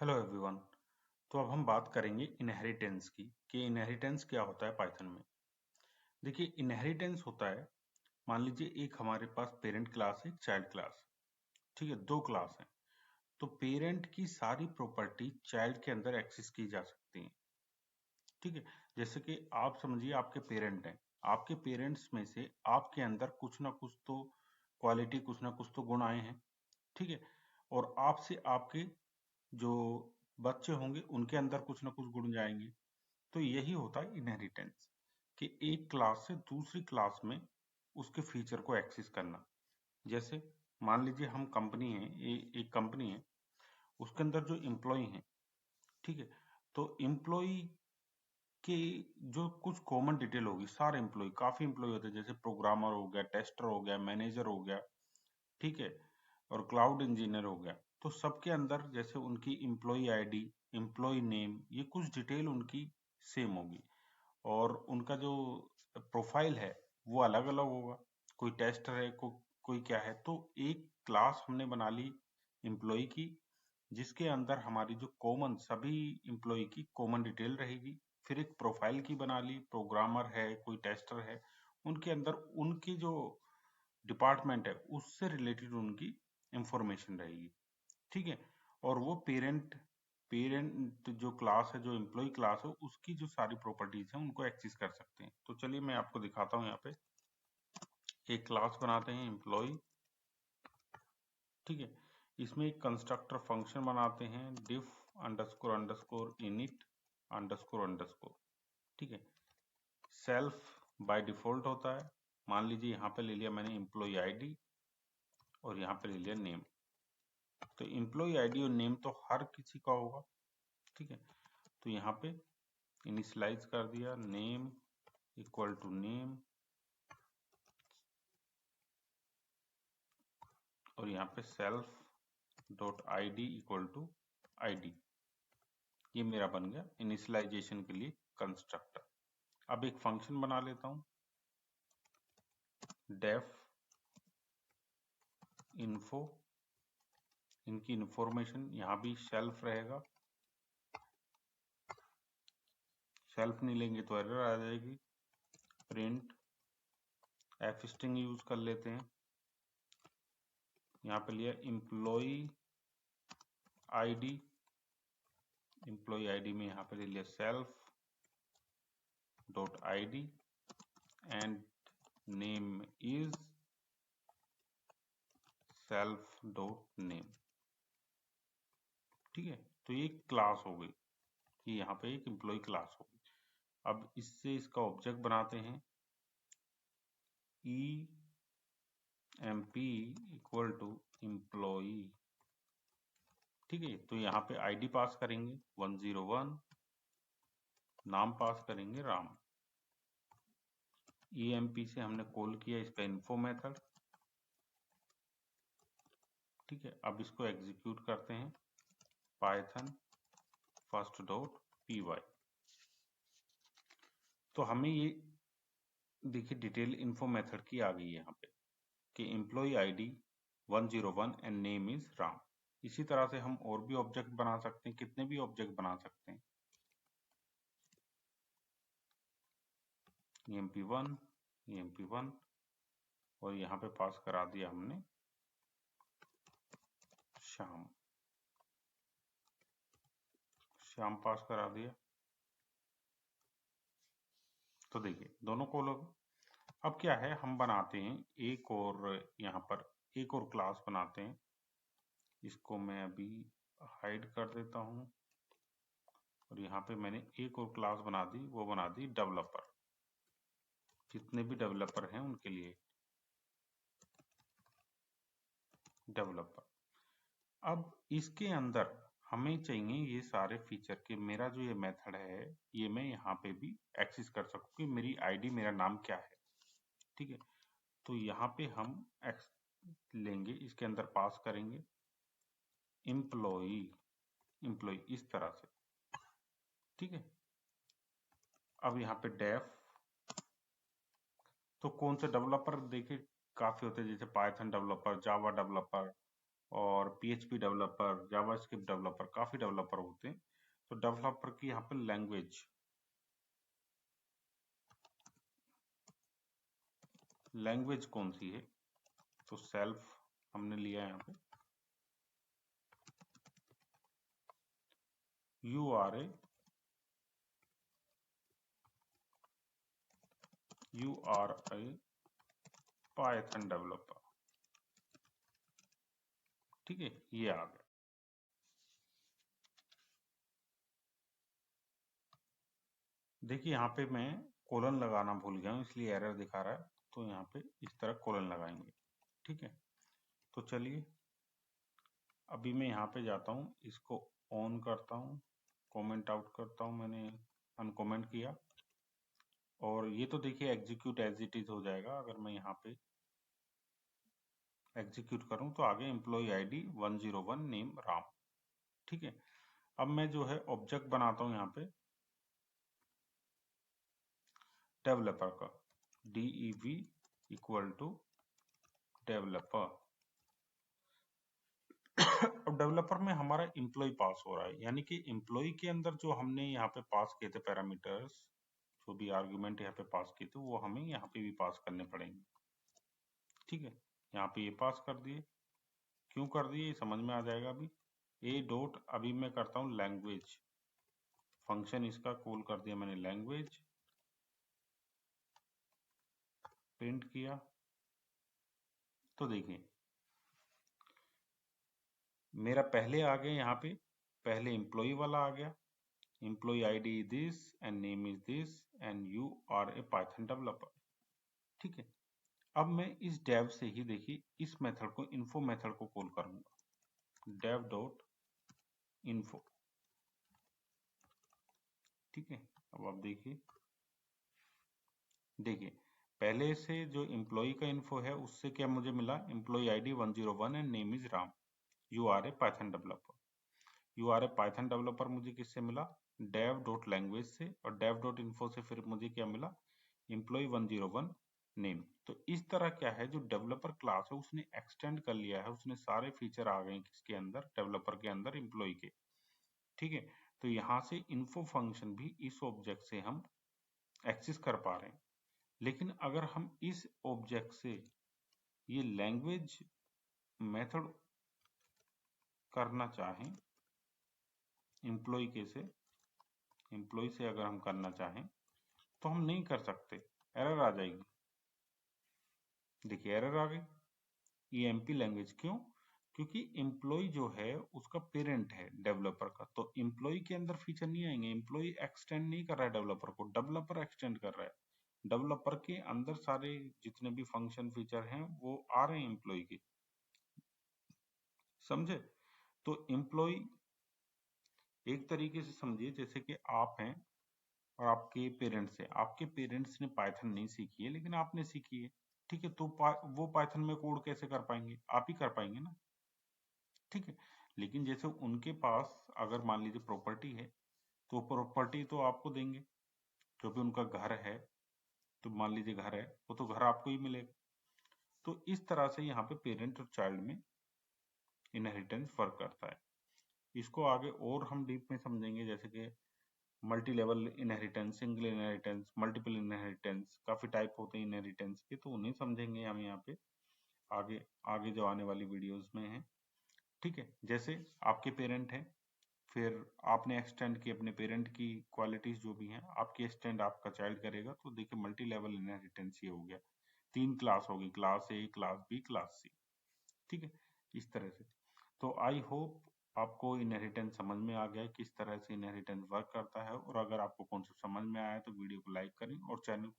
Hello everyone. तो अब हम बात करेंगे इनहेरिटेंस की कि इनहेरिटेंस क्या होता है पाइथन में। देखिए, इनहेरिटेंस होता है, मान लीजिए एक हमारे पास पेरेंट क्लास है, चाइल्ड क्लास। ठीक है, दो क्लास हैं। तो पेरेंट की सारी प्रॉपर्टी चाइल्ड के अंदर एक्सेस की जा सकती हैं। ठीक है, जैसे कि आप समझिए आपके पेरेंट हैं, आपके पेरेंट्स में से आपके अंदर कुछ ना कुछ तो क्वालिटी, कुछ ना कुछ तो गुण आए हैं। ठीक है, और आपसे आपके जो बच्चे होंगे उनके अंदर कुछ ना कुछ गुण जाएंगे। तो यही होता है इनहेरिटेंस, कि एक क्लास से दूसरी क्लास में उसके फीचर को एक्सेस करना। जैसे मान लीजिए हम कंपनी है, एक कंपनी है, उसके अंदर जो एम्प्लॉय हैं, ठीक है, तो एम्प्लॉय की जो कुछ कॉमन डिटेल होगी, सारे एम्प्लॉय, काफी एम्प्लॉय होते हैं, जैसे प्रोग्रामर हो गया, टेस्टर हो गया, मैनेजर हो गया, ठीक है, और क्लाउड इंजीनियर हो गया। तो सबके अंदर जैसे उनकी एम्प्लॉय आईडी, एम्प्लॉय नेम, ये कुछ डिटेल उनकी सेम होगी, और उनका जो प्रोफाइल है वो अलग अलग होगा। कोई टेस्टर है, कोई क्या है। तो एक क्लास हमने बना ली एम्प्लॉय की, जिसके अंदर हमारी जो कॉमन सभी एम्प्लॉय की कॉमन डिटेल रहेगी। फिर एक प्रोफाइल की बना ली, प्रोग्रामर है, कोई टेस्टर है, उनके अंदर उनकी जो डिपार्टमेंट है उससे रिलेटेड उनकी इंफॉर्मेशन रहेगी। ठीक है, और वो पेरेंट पेरेंट जो क्लास है, जो एम्प्लॉय क्लास है, उसकी जो सारी प्रॉपर्टीज हैं उनको एक्सेस कर सकते हैं। तो चलिए मैं आपको दिखाता हूँ। यहाँ पे एक क्लास बनाते हैं एम्प्लॉय। ठीक है, इसमें एक कंस्ट्रक्टर फंक्शन बनाते हैं, def underscore underscore init underscore underscore. ठीक है, सेल्फ बाय डिफॉल्ट होता है। मान लीजिए यहाँ पे ले लिया मैंने एम्प्लॉय आईडी, और यहाँ पे ले लिया नेम। तो एम्प्लॉय आईडी और नेम तो हर किसी का होगा। ठीक है, तो यहाँ पे इनिशियलाइज कर दिया, नेम इक्वल टू नेम, और यहाँ पे self dot ID equal to ID. ये मेरा बन गया इनिशियलाइजेशन के लिए कंस्ट्रक्टर। अब एक फंक्शन बना लेता हूँ, डेफ इन्फो। इनकी इंफॉर्मेशन यहाँ भी सेल्फ रहेगा, सेल्फ नहीं लेंगे तो एरर आ जाएगी। प्रिंट एफ स्ट्रिंग यूज कर लेते हैं, यहाँ पे लिया एम्प्लॉय आईडी, एम्प्लॉय आईडी में यहाँ पे ले लिया self dot ID and name is self dot name. ठीक है, तो ये क्लास हो गई, कि यहाँ पे एक एम्प्लॉय क्लास हो गई। अब इससे इसका ऑब्जेक्ट बनाते हैं, E M P equal to employee. ठीक है, तो यहाँ पे आईडी पास करेंगे 101, नाम पास करेंगे राम। EMP से हमने कॉल किया इसका इन्फो मेथड। ठीक है, अब इसको एग्जीक्यूट करते हैं, Python first dot P Y. तो हमें ये देखिए डिटेल इन्फो मेथड की आ गई है यहाँ पे, कि employee ID 101 and name is Ram. इसी तरह से हम और भी ऑब्जेक्ट बना सकते हैं, कितने भी ऑब्जेक्ट बना सकते हैं। EMP1 EMP1, और यहाँ पे पास करा दिया हमने श्याम, श्याम पास करा दिया। तो देखिए दोनों को लोग, अब क्या है, हम बनाते हैं एक और, यहाँ पर एक और क्लास बनाते हैं। इसको मैं अभी हाइड कर देता हूँ, और यहाँ पे मैंने एक और क्लास बना दी, वो बना दी डेवलपर। जितने भी डेवलपर हैं उनके लिए डेवलपर। अब इसके अंदर हमें चाहिए ये सारे फीचर के, मेरा जो ये मेथड है ये मैं यहाँ पे भी एक्सेस कर सकूँ कि मेरी आईडी, मेरा नाम क्या है। ठीक है, तो यहाँ पे हम एक्स लेंगे, इसके अंदर पास करेंगे एम्प्लॉय, एम्प्लॉय इस तरह से। ठीक है, अब यहाँ पे डेफ, तो कौन से डेवलपर, देखिए काफी होते हैं, जैसे पाइथन डेवलपर, जावा डेवलपर, और PHP डेवलपर, जावास्क्रिप्ट डेवलपर, काफी डेवलपर होते हैं। तो डेवलपर की यहाँ पे लैंग्वेज कौन सी है, तो सेल्फ हमने लिया यहाँ पे। You are a Python developer, ठीक है, ये आ गया। देखिए यहाँ पे मैं कोलन लगाना भूल गया हूँ, इसलिए एरर दिखा रहा है। तो यहाँ पे इस तरह कोलन लगाएंगे, ठीक है। तो चलिए अभी मैं यहाँ पे जाता हूँ, इसको ऑन करता हूँ, कमेंट आउट करता हूँ, मैंने अनकमेंट किया। और ये तो देखिए एग्जीक्यूट एज इट इज हो जाएगा। अगर मैं यहाँ पे एग्जीक्यूट करूँ तो आगे एम्प्लॉय ID 101 नेम राम, ठीक है। अब मैं जो है ऑब्जेक्ट बनाता हूँ यहाँ पे डेवलपर का, DEV इक्वल टू डेवलपर। अब डेवलपर में हमारा एम्प्लॉय पास हो रहा है, यानी कि एम्प्लॉय के अंदर जो हमने यहाँ पे पास किए थे पैरामीटर्स, जो भी आर्गुमेंट यहाँ पे पास किए थे, वो हमें यहाँ पे भी पास करने पड़ेंगे, ठीक है। यहाँ पे ये पास कर दिए, क्यों कर दिए ये समझ में आ जाएगा अभी। ए डॉट, अभी मैं करता हूँ लैंग्वेज फंक्शन, इसका कॉल कर दिया मैंने लैंग्वेज, प्रिंट किया। तो देखिए मेरा पहले आ गया, यहाँ पे पहले एम्प्लॉय वाला आ गया, employee ID this and name is this and you are a Python developer, ठीक है। अब मैं इस डेव से ही देखिए इस मेथड को, इन्फो मेथड को कॉल करूंगा, डेव डॉट इन्फो, ठीक है। अब आप देखिए पहले से जो एम्प्लॉय का इन्फो है उससे क्या मुझे मिला, employee ID 101 and name is Ram, you are a Python developer. You are a Python developer मुझे किससे मिला, डेव डॉट लैंग्वेज से, और डेव डॉट इन्फो से फिर मुझे क्या मिला, एम्प्लॉय 101 नेम। तो इस तरह क्या है, जो डेवलपर क्लास है उसने एक्सटेंड कर लिया है, उसने सारे फीचर आ गए किसके अंदर, डेवलपर के अंदर, एम्प्लॉय के, ठीक है। तो यहाँ से इन्फो फंक्शन भी इस ऑब्जेक्ट से हम एक्सेस कर पा रहे हैं। लेकिन अगर हम इस ऑब्जेक्ट से ये लैंग्वेज मेथड करना चाहें, एम्प्लॉय से अगर हम करना चाहें तो हम नहीं कर सकते, एरर आ जाएगी। देखिए एरर आ गई, EMP लैंग्वेज, क्यों, क्योंकि एम्प्लॉय जो है उसका पेरेंट है डेवलपर का, तो एम्प्लॉय के अंदर फीचर नहीं आएंगे। एम्प्लॉय एक्सटेंड नहीं कर रहा है डेवलपर को, डेवलपर एक्सटेंड कर रहा है। डेवलपर के अंदर सारे जितने भी फंक्शन फीचर हैं वो आ रहे हैं एम्प्लॉय के, समझे। तो एम्प्लॉय एक तरीके से समझिए जैसे कि आप हैं और आपके पेरेंट्स हैं, आपके पेरेंट्स ने पाइथन नहीं सीखी है लेकिन आपने सीखी है, ठीक है। तो वो पाइथन में कोड कैसे कर पाएंगे, आप ही कर पाएंगे ना, ठीक है। लेकिन जैसे उनके पास अगर मान लीजिए प्रॉपर्टी है, तो प्रॉपर्टी तो आपको देंगे, जो भी उनका घर है, तो मान लीजिए घर है, वो तो घर आपको ही मिलेगा। तो इस तरह से यहाँ पे पेरेंट और चाइल्ड में इनहेरिटेंस वर्क करता है। इसको आगे और हम डीप में समझेंगे, जैसे कि multi level inheritance, single inheritance, multiple inheritance, काफी टाइप होते हैं इनहेरिटेंस के, तो उन्हें समझेंगे हम यहाँ पे आगे आगे जो आने वाली वीडियोस में है, ठीक है। जैसे आपके पेरेंट हैं, फिर आपने एक्सटेंड की अपने पेरेंट की क्वालिटीज जो भी हैं, आपकी एक्सटेंड आपका चाइल्ड करेगा, तो देखिए मल्टी लेवल इनहेरिटेंस ये हो गया, 3 क्लास होगी, class A, class B, class C, ठीक है, इस तरह से। तो आई होप आपको इनहेरिटेंस समझ में आ गया है, किस तरह से इनहेरिटेंस वर्क करता है। और अगर आपको कॉन्सेप्ट समझ में आया है तो वीडियो को लाइक करें और चैनल को